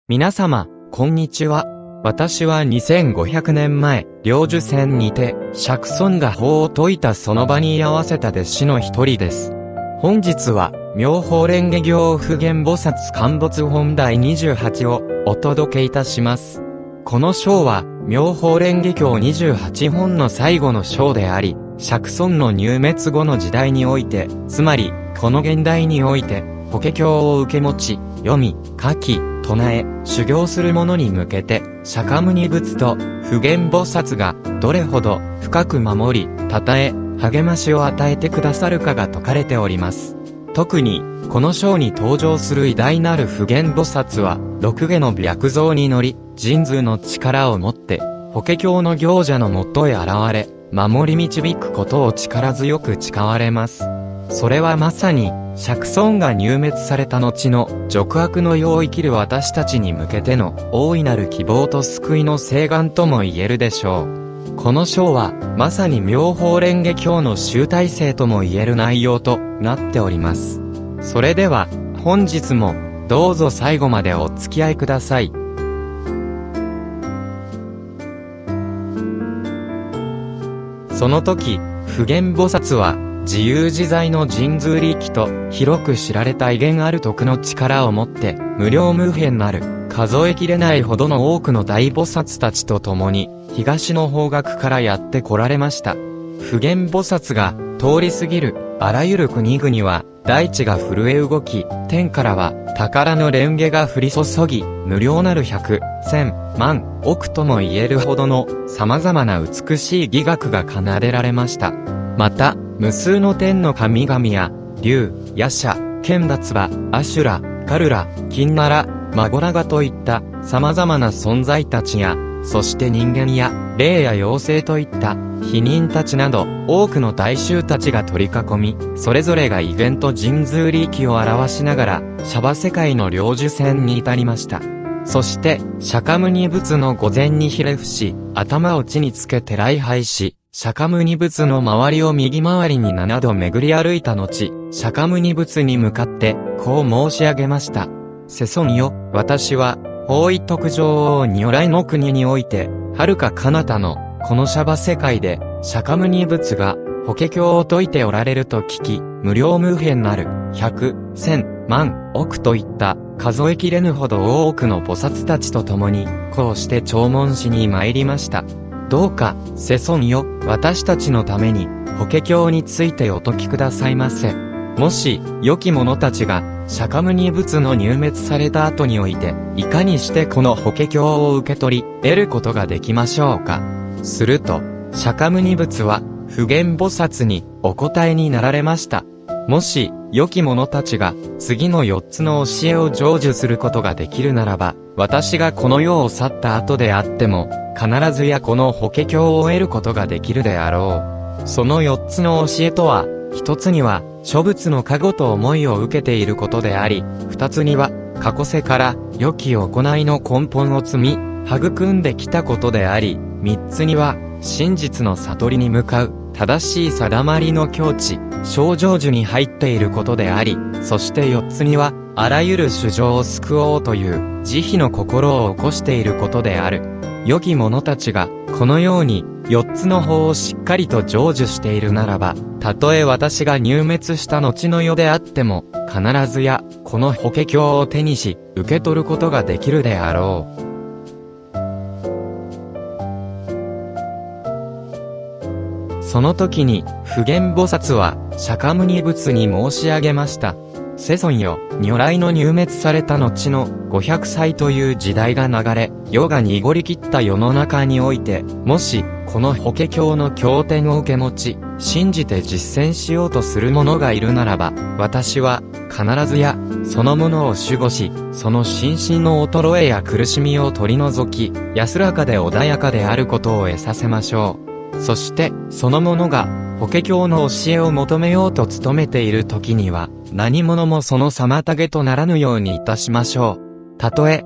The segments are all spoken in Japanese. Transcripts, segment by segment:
皆様、こんにちは。私は2500年前、領寿仙にて、釈尊が法を説いたその場に居合わせた弟子の一人です。本日は、妙法蓮華経普賢菩薩陥没本第28をお届けいたします。この章は、妙法蓮華経28本の最後の章であり、釈尊の入滅後の時代において、つまり、この現代において、法華経を受け持ち、読み、書き、唱え、修行する者に向けて、釈迦牟尼仏と普賢菩薩がどれほど深く守り、称え、励ましを与えてくださるかが説かれております。特に、この章に登場する偉大なる普賢菩薩は、六下の白象に乗り、神通の力を持って、法華経の行者のもとへ現れ、守り導くことを力強く誓われます。それはまさに、釈尊が入滅された後の俗悪の世を生きる私たちに向けての大いなる希望と救いの請願とも言えるでしょう。この章はまさに妙法蓮華経の集大成とも言える内容となっております。それでは本日もどうぞ最後までお付き合いください。その時、普賢菩薩は自由自在の神通力と広く知られた威厳ある徳の力をもって無量無辺なる数えきれないほどの多くの大菩薩たちと共に東の方角からやって来られました。普賢菩薩が通り過ぎるあらゆる国々は大地が震え動き、天からは宝の蓮華が降り注ぎ、無量なる百、千、万、億とも言えるほどの様々な美しい伎楽が奏でられました。また、無数の天の神々や、竜、夜叉、剣奪馬、アシュラ、カルラ、キンナラ、マゴラガといった様々な存在たちや、そして人間や、霊や妖精といった非人たちなど、多くの大衆たちが取り囲み、それぞれが威厳と神通力を表しながら、娑婆世界の領寿仙に至りました。そして、釈迦牟尼仏の御前にひれ伏し、頭を地につけて礼拝し、釈迦牟尼仏の周りを右回りに7度巡り歩いた後、釈迦牟尼仏に向かって、こう申し上げました。世尊よ、私は、法衣徳女王如来の国において、遥か彼方の、この娑婆世界で、釈迦牟尼仏が、法華経を説いておられると聞き、無量無辺なる、百、千、万、億といった、数えきれぬほど多くの菩薩たちと共に、こうして弔問しに参りました。どうか、世尊よ、私たちのために、法華経についてお説きくださいませ。もし、良き者たちが、釈迦牟尼仏の入滅された後において、いかにしてこの法華経を受け取り、得ることができましょうか。すると、釈迦牟尼仏は、普賢菩薩にお答えになられました。もし、良き者たちが、次の4つの教えを成就することができるならば、私がこの世を去った後であっても、必ずやこの法華経を得ることができるであろう。その4つの教えとは、1つには、諸仏の加護と思いを受けていることであり、2つには、過去世から良き行いの根本を積み、育んできたことであり、3つには、真実の悟りに向かう、正しい定まりの境地、正成就に入っていることであり、そして4つには、あらゆる衆生を救おうという、慈悲の心を起こしていることである。良き者たちが、このように、4つの法をしっかりと成就しているならば、たとえ私が入滅した後の世であっても、必ずや、この法華経を手にし、受け取ることができるであろう。その時に、普賢菩薩は、釈迦牟尼仏に申し上げました。世尊よ、如来の入滅された後の500歳という時代が流れ、世が濁りきった世の中において、もし、この法華経の経典を受け持ち、信じて実践しようとする者がいるならば、私は、必ずや、そのものを守護し、その心身の衰えや苦しみを取り除き、安らかで穏やかであることを得させましょう。そして、その者が、法華経の教えを求めようと努めている時には、何者もその妨げとならぬようにいたしましょう。たとえ、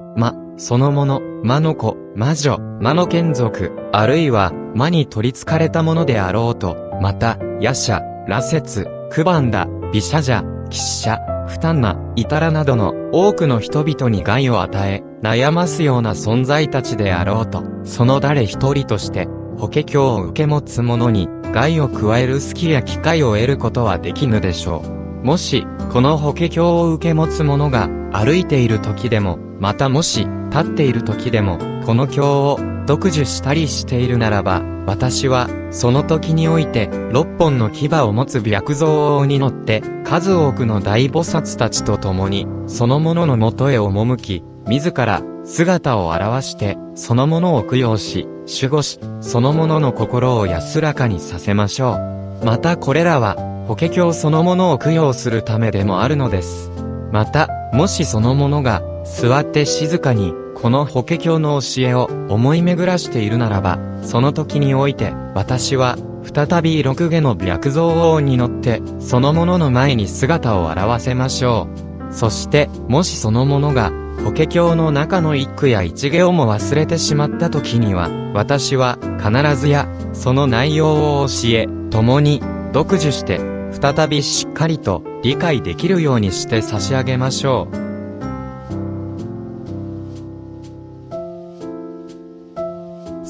その者、魔の子、魔女、魔の眷属、あるいは、魔に取り憑かれたものであろうと、また、夜叉、羅刹、クバンダ、ビシャジャ、キシシャ、負担な、至らなどの多くの人々に害を与え、悩ますような存在たちであろうと、その誰一人として、法華経を受け持つ者に害を加える隙や機会を得ることはできぬでしょう。もし、この法華経を受け持つ者が歩いている時でも、またもし、立っている時でも、この経を読受したりしているならば、私は、その時において、6本の牙を持つ白象王に乗って、数多くの大菩薩たちと共に、その者のもとへ赴き、自ら、姿を現して、その者を供養し、守護し、その者の心を安らかにさせましょう。またこれらは、法華経そのものを供養するためでもあるのです。また、もしその者が、座って静かに、この法華経の教えを思い巡らしているならば、その時において、私は、再び六下の白象王に乗って、その者の前に姿を現せましょう。そして、もしその者が、法華経の中の一句や一行も忘れてしまった時には、私は、必ずや、その内容を教え、共に、読受して、再びしっかりと理解できるようにして差し上げましょう。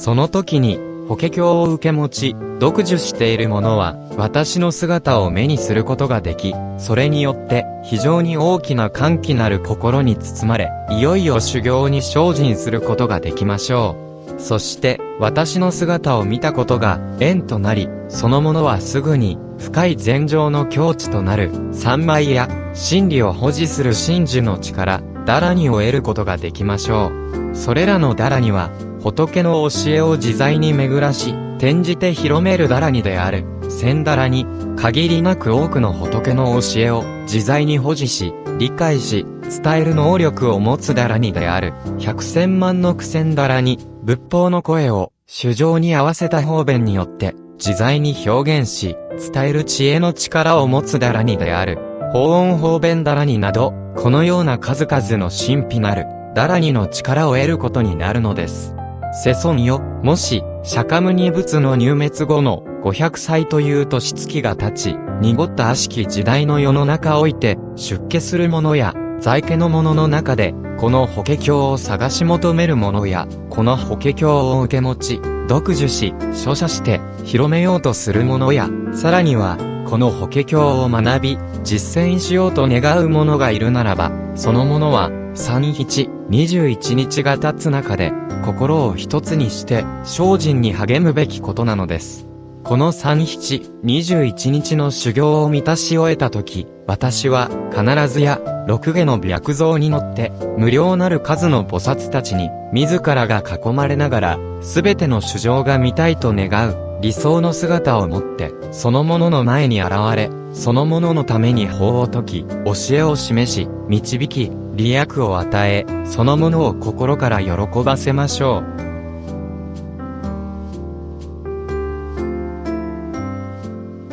その時に、法華経を受け持ち、読受している者は、私の姿を目にすることができ、それによって、非常に大きな歓喜なる心に包まれ、いよいよ修行に精進することができましょう。そして、私の姿を見たことが、縁となり、その者はすぐに、深い禅定の境地となる、三昧や、真理を保持する真珠の力、ダラニを得ることができましょう。それらのダラニは、仏の教えを自在に巡らし、転じて広めるダラニである。千ダラに、限りなく多くの仏の教えを自在に保持し、理解し、伝える能力を持つダラニである。百千万の苦戦ダラに、仏法の声を主情に合わせた方便によって、自在に表現し、伝える知恵の力を持つダラニである。法音方便ダラニなど、このような数々の神秘なる、ダラニの力を得ることになるのです。世尊よ、もし、釈迦牟尼仏の入滅後の500歳という年月が経ち、濁った悪しき時代の世の中おいて、出家する者や、在家の者の中で、この法華経を探し求める者や、この法華経を受け持ち、読受し、書写して、広めようとする者や、さらには、この法華経を学び、実践しようと願う者がいるならば、その者は、三七、21日が経つ中で、心を一つにして、精進に励むべきことなのです。この三七、21日の修行を満たし終えたとき、私は、必ずや、六下の白象に乗って、無量なる数の菩薩たちに、自らが囲まれながら、すべての衆生が見たいと願う、理想の姿を持って、その者の前に現れ、その者のために法を説き、教えを示し、導き、利益を与え、その者を心から喜ばせましょう。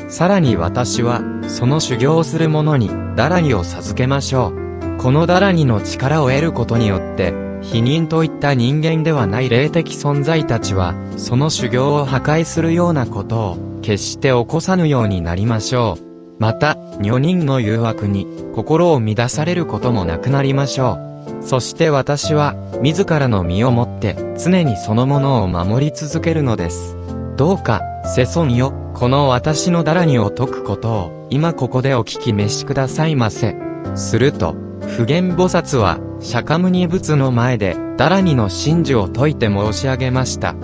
さらに私は、その修行をする者に、ダラニを授けましょう。このダラニの力を得ることによって、非人といった人間ではない霊的存在たちは、その修行を破壊するようなことを、決して起こさぬようになりましょう。また、女人の誘惑に、心を乱されることもなくなりましょう。そして私は、自らの身をもって、常にそのものを守り続けるのです。どうか、世尊よ、この私のダラニを説くことを、今ここでお聞き召しくださいませ。すると、普賢菩薩は、釈迦牟尼仏の前で、ダラニの真珠を説いて申し上げました。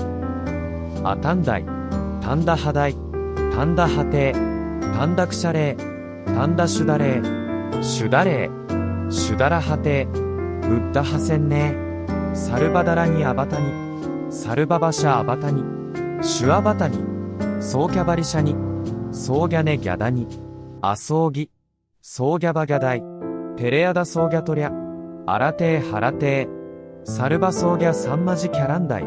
阿丹大、丹田波大、丹田波定、丹田クシャレイ、丹田シュダレイ、シュダレイ、シュダラ波定、ブッダハセンネー、サルバダラニアバタニ、サルババシャアバタニ、シュアバタニ、ソーキャバリシャニ、ソーギャネギャダニ、アソーギ、ソーギャバギャダイ、テレアダソーギャトリャ、アラテーハラテー、サルバソーギャサンマジキャランダイ、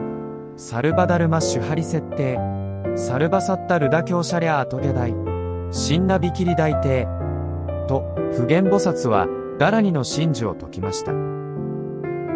サルバダルマシュハリセッテー、サルバサッタルダキョウシャリャアトゲダイ、シンナビキリ大帝と、普賢菩薩は、ダラニの真珠を説きました。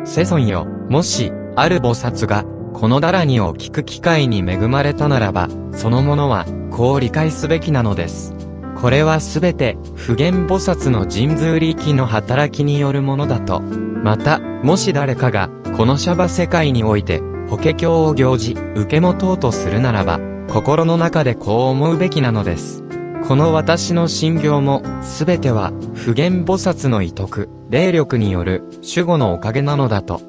世尊よ、もし、ある菩薩が、このダラニを聞く機会に恵まれたならば、その者は、こう理解すべきなのです。これはすべて、普賢菩薩の神通力の働きによるものだと。また、もし誰かが、このシャバ世界において、法華経を行事、受け持とうとするならば、心の中でこう思うべきなのです。この私の信行も、すべては、普賢菩薩の威徳、霊力による、守護のおかげなのだと。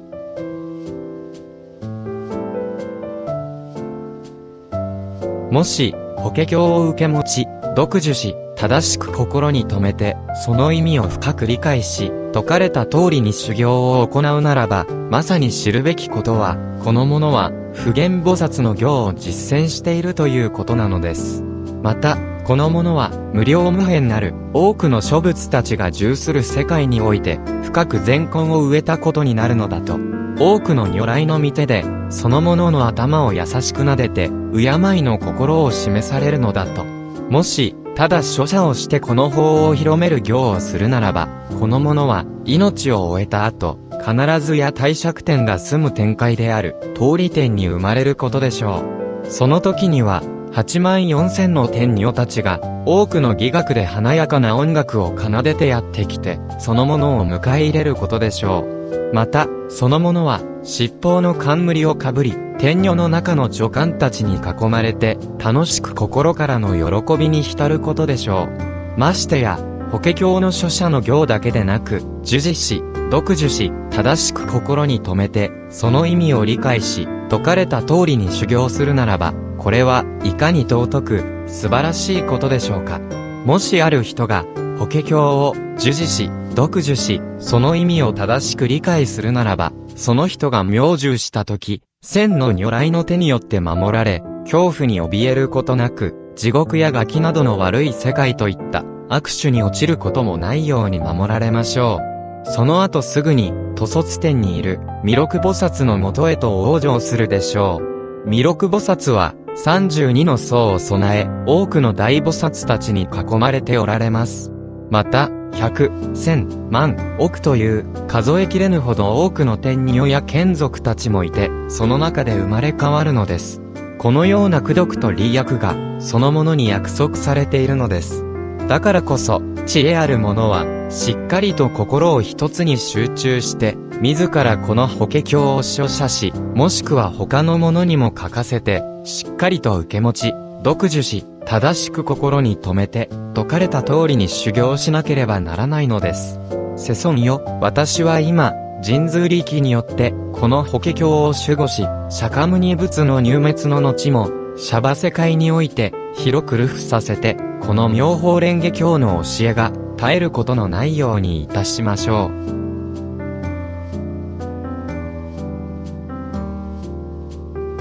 もし、法華経を受け持ち、読受し、正しく心に留めて、その意味を深く理解し、説かれた通りに修行を行うならば、まさに知るべきことは、この者は、普賢菩薩の行を実践しているということなのです。また、この者は、無量無辺なる、多くの諸仏たちが従する世界において、深く善根を植えたことになるのだと。多くの如来の御手で、その者の頭を優しく撫でて、敬いの心を示されるのだと。もし、ただ書写をしてこの法を広める行をするならば、この者は、命を終えた後、必ずや帝釈天が住む天界である、通り天に生まれることでしょう。その時には、84000の天女たちが、多くの伎楽で華やかな音楽を奏でてやってきて、その者を迎え入れることでしょう。また、その者は、七宝の冠をかぶり、天女の中の女官たちに囲まれて、楽しく心からの喜びに浸ることでしょう。ましてや、法華経の書写の行だけでなく、受持し、読受し、正しく心に留めて、その意味を理解し、説かれた通りに修行するならば、これはいかに尊く、素晴らしいことでしょうか。もしある人が、法華経を受持し、読受し、その意味を正しく理解するならば、その人が明住したとき、千の如来の手によって守られ、恐怖に怯えることなく、地獄や餓鬼などの悪い世界といった悪種に落ちることもないように守られましょう。その後すぐに、兜率天にいる弥勒菩薩のもとへと往生するでしょう。弥勒菩薩は、32の層を備え、多くの大菩薩たちに囲まれておられます。また、100、1000、万、億という、数えきれぬほど多くの天女や眷属たちもいて、その中で生まれ変わるのです。このような功徳と利益が、そのものに約束されているのです。だからこそ、知恵ある者は、しっかりと心を一つに集中して、自らこの法華経を書写し、もしくは他の者にも書かせて、しっかりと受け持ち、読受し、正しく心に留めて、説かれた通りに修行しなければならないのです。世尊よ、私は今、神通力によって、この法華経を守護し、釈迦牟尼仏の入滅の後も、シャバ世界において、広く流布させて、この妙法蓮華経の教えが、絶えることのないようにいたしましょう。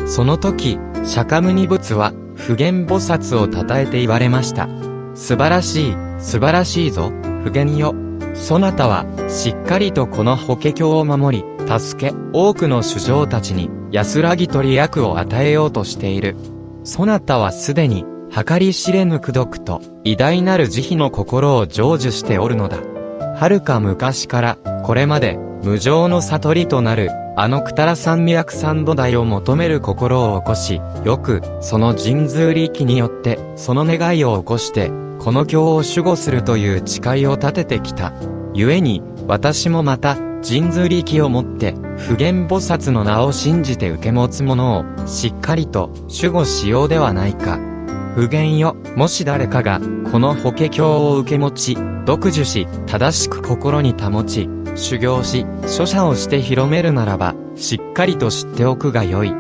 その時、釈迦牟尼仏は、普賢菩薩を称えて言われました。素晴らしい、素晴らしいぞ、普賢よ。そなたは、しっかりとこの法華経を守り、助け、多くの衆生たちに、安らぎと利益を与えようとしている。そなたはすでに、計り知れぬ功徳と、偉大なる慈悲の心を成就しておるのだ。遥か昔から、これまで、無常の悟りとなる、あの九多羅三脈三土台を求める心を起こし、よく、その神通力によって、その願いを起こして、この経を守護するという誓いを立ててきた。故に、私もまた、神通力をもって、普賢菩薩の名を信じて受け持つ者を、しっかりと、守護しようではないか。普賢よ、もし誰かが、この法華経を受け持ち、読受し、正しく心に保ち、修行し、書写をして広めるならば、しっかりと知っておくがよい。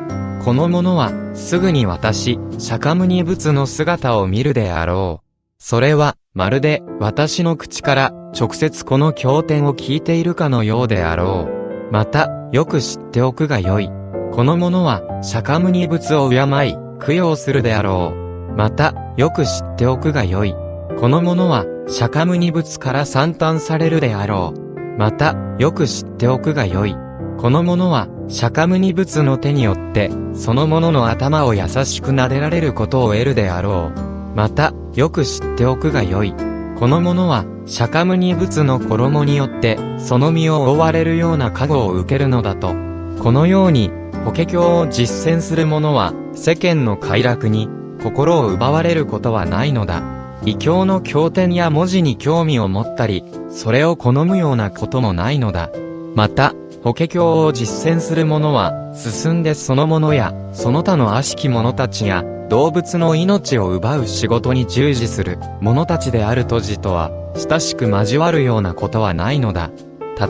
この者は、すぐに私、釈迦牟尼仏の姿を見るであろう。それは、まるで、私の口から、直接この経典を聞いているかのようであろう。また、よく知っておくがよい。この者は、釈迦牟尼仏を敬い、供養するであろう。また、よく知っておくがよい。この者は、釈迦牟尼仏から賛嘆されるであろう。また、よく知っておくがよい。この者は、釈迦牟尼仏の手によって、その者の頭を優しく撫でられることを得るであろう。また、よく知っておくがよい。この者は、釈迦牟尼仏の衣によって、その身を覆われるような加護を受けるのだと。このように、法華経を実践する者は、世間の快楽に、心を奪われることはないのだ。異教の経典や文字に興味を持ったり、それを好むようなこともないのだ。また、法華経を実践する者は、進んでその者や、その他の悪しき者たちや、動物の命を奪う仕事に従事する者たちであるとじとは、親しく交わるようなことはないのだ。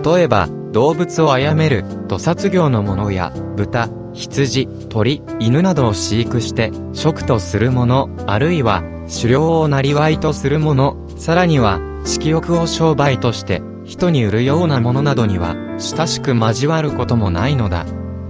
例えば、動物を殺める、屠殺業の者や、豚、羊、鳥、犬などを飼育して、食とする者、あるいは、狩猟を生業とする者、さらには、色欲を商売として、人に売るようなものなどには、親しく交わることもないのだ。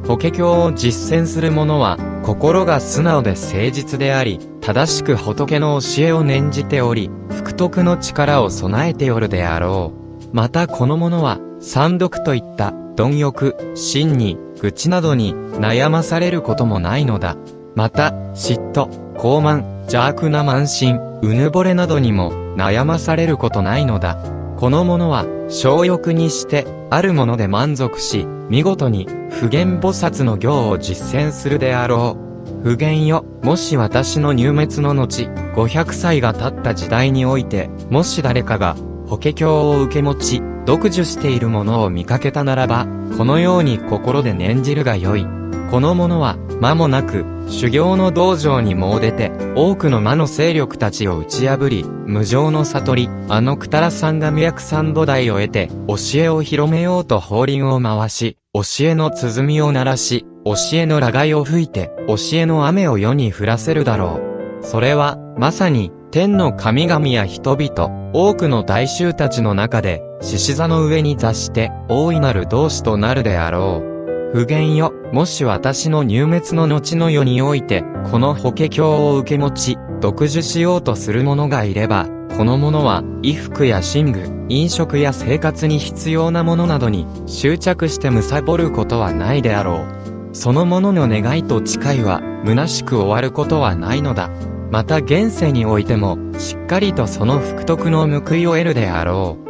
法華経を実践する者は、心が素直で誠実であり、正しく仏の教えを念じており、福徳の力を備えておるであろう。またこの者は、三毒といった、貪欲、真に、愚痴などに、悩まされることもないのだ。また、嫉妬、傲慢、邪悪な慢心、うぬぼれなどにも、悩まされることないのだ。この者は、小欲にして、あるもので満足し、見事に、普賢菩薩の行を実践するであろう。普賢よ、もし私の入滅の後、500歳が経った時代において、もし誰かが、法華経を受け持ち、読受しているものを見かけたならば、このように心で念じるがよい。この者は、間もなく、修行の道場に詣でて、多くの魔の勢力たちを打ち破り、無常の悟り、九多羅三が脈三土台を得て、教えを広めようと法輪を回し、教えの鼓を鳴らし、教えの羅外を吹いて、教えの雨を世に降らせるだろう。それは、まさに、天の神々や人々、多くの大衆たちの中で、獅子座の上に座して、大いなる同志となるであろう。普賢よ、もし私の入滅の後の世において、この法華経を受け持ち、読受しようとする者がいれば、この者は、衣服や寝具、飲食や生活に必要なものなどに、執着して貪ることはないであろう。その者の願いと誓いは、虚しく終わることはないのだ。また現世においても、しっかりとその福徳の報いを得るであろう。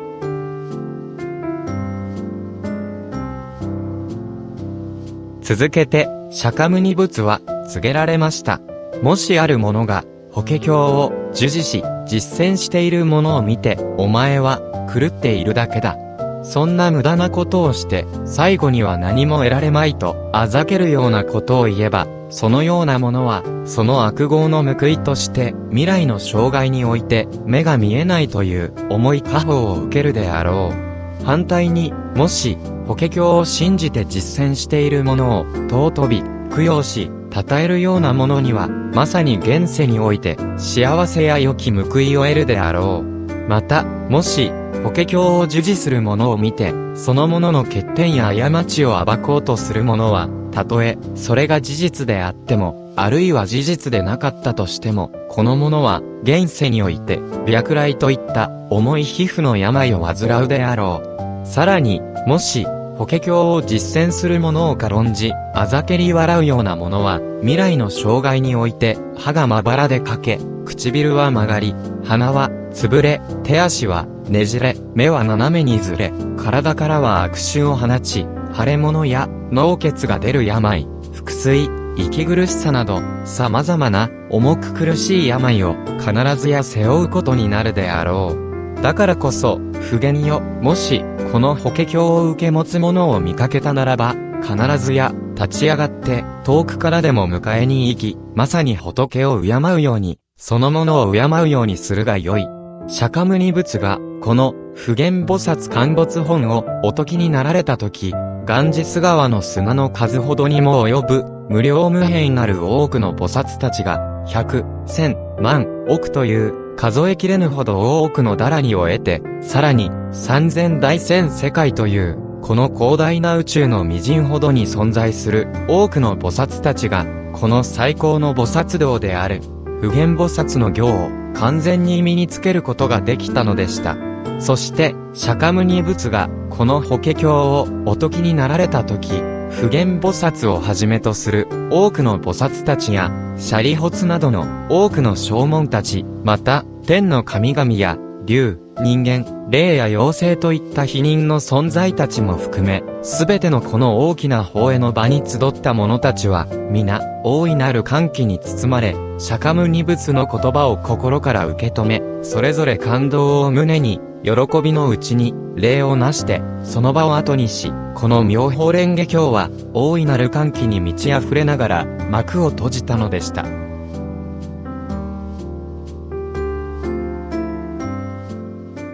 続けて、釈迦牟尼仏は、告げられました。もしある者が、法華経を、受持し、実践している者を見て、お前は、狂っているだけだ。そんな無駄なことをして、最後には何も得られまいと、あざけるようなことを言えば、そのようなものは、その悪業の報いとして、未来の生涯において、目が見えないという、重い果報を受けるであろう。反対に、もし、法華経を信じて実践している者を、尊び、供養し、称えるようなものには、まさに現世において、幸せや良き報いを得るであろう。また、もし、法華経を受持する者を見て、その者の欠点や過ちを暴こうとする者は、たとえ、それが事実であっても、あるいは事実でなかったとしても、この者は、現世において、白雷といった重い皮膚の病を患うであろう。さらに、もし、法華経を実践する者を軽んじ、あざけり笑うような者は、未来の生涯において、歯がまばらで欠け、唇は曲がり、鼻は潰れ、手足はねじれ、目は斜めにずれ、体からは悪臭を放ち、腫れ物や脳血が出る病、腹水、息苦しさなど、様々な重く苦しい病を必ずや背負うことになるであろう。だからこそ、普賢よ、もし、この法華経を受け持つ者を見かけたならば、必ずや、立ち上がって、遠くからでも迎えに行き、まさに仏を敬うように、その者を敬うようにするがよい。釈迦牟尼仏が、この、普賢菩薩陥没本を、お説きになられたとき、ガンジス川の砂の数ほどにも及ぶ、無量無辺なる多くの菩薩たちが、100、1000、万、億という、数えきれぬほど多くの堕落を得て、さらに、3000大千世界という、この広大な宇宙の微塵ほどに存在する、多くの菩薩たちが、この最高の菩薩道である、普賢菩薩の行を、完全に身につけることができたのでした。そして、釈迦牟尼仏が、この法華経を、お説きになられたとき、普賢菩薩をはじめとする多くの菩薩たちや、舍利仏などの多くの聖門たち、また、天の神々や、竜、人間、霊や妖精といった非人の存在たちも含め、すべてのこの大きな法会の場に集った者たちは、皆、大いなる歓喜に包まれ、釈迦牟尼仏の言葉を心から受け止め、それぞれ感動を胸に、喜びのうちに、礼をなして、その場を後にし、この妙法蓮華経は、大いなる歓喜に満ち溢れながら、幕を閉じたのでした。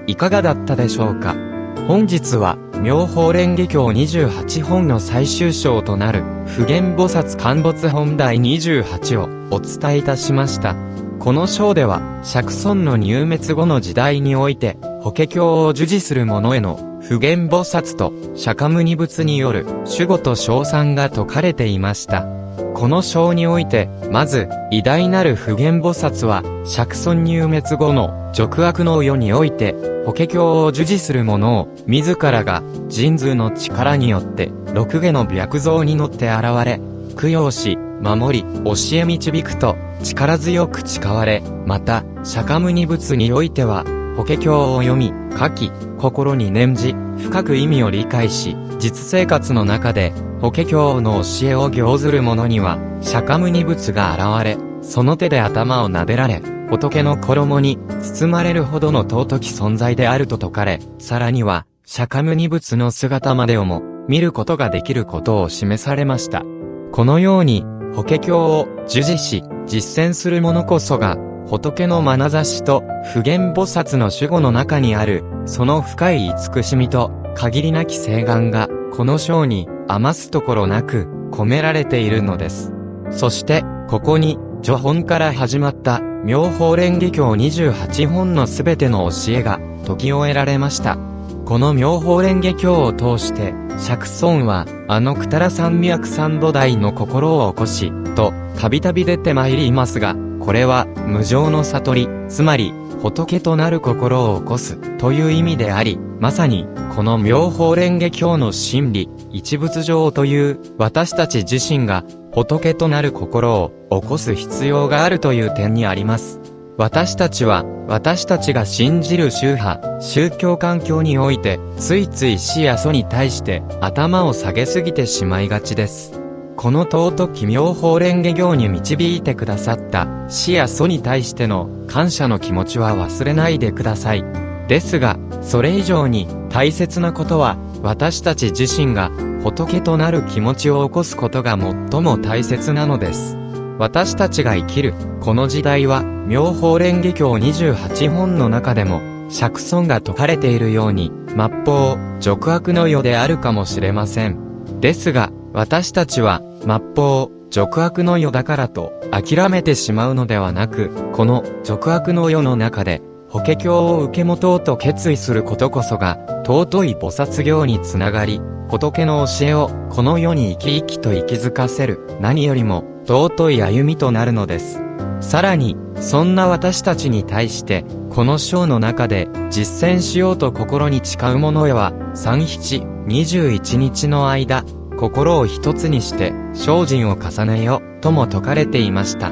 いかがだったでしょうか。本日は、妙法蓮華経28本の最終章となる、普賢菩薩陥没本第28をお伝えいたしました。この章では、釈尊の入滅後の時代において、法華経を授事する者への、普賢菩薩と釈迦牟尼仏による守護と称賛が説かれていました。この章において、まず、偉大なる普賢菩薩は、釈尊入滅後の俗悪の世において、法華経を授事する者を、自らが、神通の力によって、六下の白像に乗って現れ、供養し、守り、教え導くと、力強く誓われ、また、釈迦牟尼仏においては、法華経を読み、書き、心に念じ、深く意味を理解し、実生活の中で、法華経の教えを行ずる者には、釈迦牟尼仏が現れ、その手で頭を撫でられ、仏の衣に包まれるほどの尊き存在であると説かれ、さらには、釈迦牟尼仏の姿までをも、見ることができることを示されました。このように、法華経を授事し、実践する者こそが、仏の眼差しと普賢菩薩の守護の中にある、その深い慈しみと限りなき誓願が、この章に余すところなく込められているのです。そして、ここに、序本から始まった妙法蓮華経28本のすべての教えが説き終えられました。この妙法蓮華経を通して、釈尊は、くたら三脈三土台の心を起こし、と、たびたび出てまいりますが、これは、無常の悟り、つまり、仏となる心を起こす、という意味であり、まさに、この妙法蓮華経の真理、一仏上という、私たち自身が、仏となる心を起こす必要があるという点にあります。私たちは、私たちが信じる宗派、宗教環境において、ついつい死や祖に対して頭を下げすぎてしまいがちです。この尊き妙法蓮華経に導いてくださった死や祖に対しての感謝の気持ちは忘れないでください。ですが、それ以上に大切なことは、私たち自身が仏となる気持ちを起こすことが最も大切なのです。私たちが生きる、この時代は、妙法蓮華経28本の中でも、釈尊が説かれているように、末法、俗悪の世であるかもしれません。ですが、私たちは、末法、俗悪の世だからと、諦めてしまうのではなく、この、俗悪の世の中で、法華経を受け持とうと決意することこそが、尊い菩薩行につながり、仏の教えを、この世に生き生きと息づかせる、何よりも、尊い歩みとなるのです。さらに、そんな私たちに対して、この章の中で、実践しようと心に誓う者へは、3七、21日の間、心を一つにして、精進を重ねよ、とも説かれていました。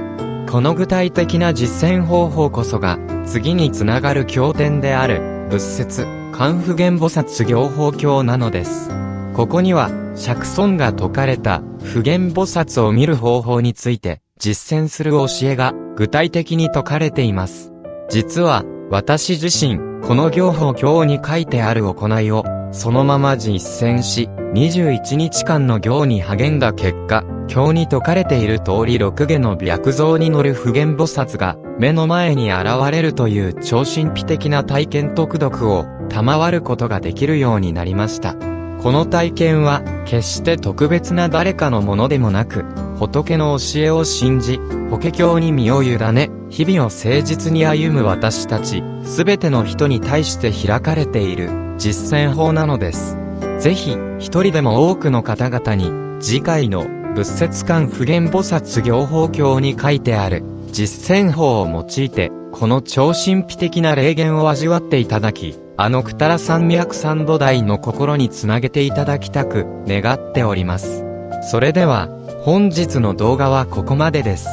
この具体的な実践方法こそが、次につながる経典である、仏説、観普賢菩薩行法経なのです。ここには、釈尊が説かれた、普賢菩薩を見る方法について、実践する教えが、具体的に説かれています。実は、私自身、この行法経に書いてある行いを、そのまま実践し、21日間の行に励んだ結果、経に説かれている通り六下の白像に乗る普賢菩薩が、目の前に現れるという超神秘的な体験と功徳を、賜ることができるようになりました。この体験は、決して特別な誰かのものでもなく、仏の教えを信じ、法華経に身を委ね、日々を誠実に歩む私たち、すべての人に対して開かれている、実践法なのです。ぜひ、一人でも多くの方々に、次回の、仏説観普賢菩薩行法経に書いてある、実践法を用いて、この超神秘的な霊言を味わっていただき、くたら三脈三土台の心につなげていただきたく願っております。それでは、本日の動画はここまでです。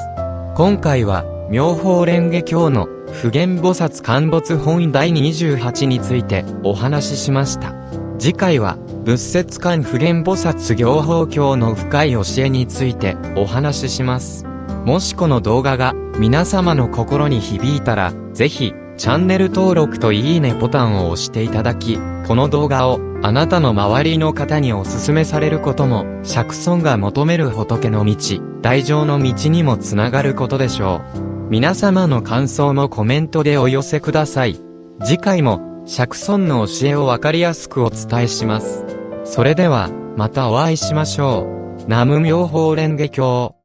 今回は、妙法蓮華経の普賢菩薩陥没本第28についてお話ししました。次回は、仏説観普賢菩薩行法経の深い教えについてお話しします。もしこの動画が皆様の心に響いたら、ぜひ、チャンネル登録といいねボタンを押していただき、この動画をあなたの周りの方にお勧めされることも、釈尊が求める仏の道、大乗の道にもつながることでしょう。皆様の感想もコメントでお寄せください。次回も、釈尊の教えをわかりやすくお伝えします。それでは、またお会いしましょう。南無妙法蓮華経。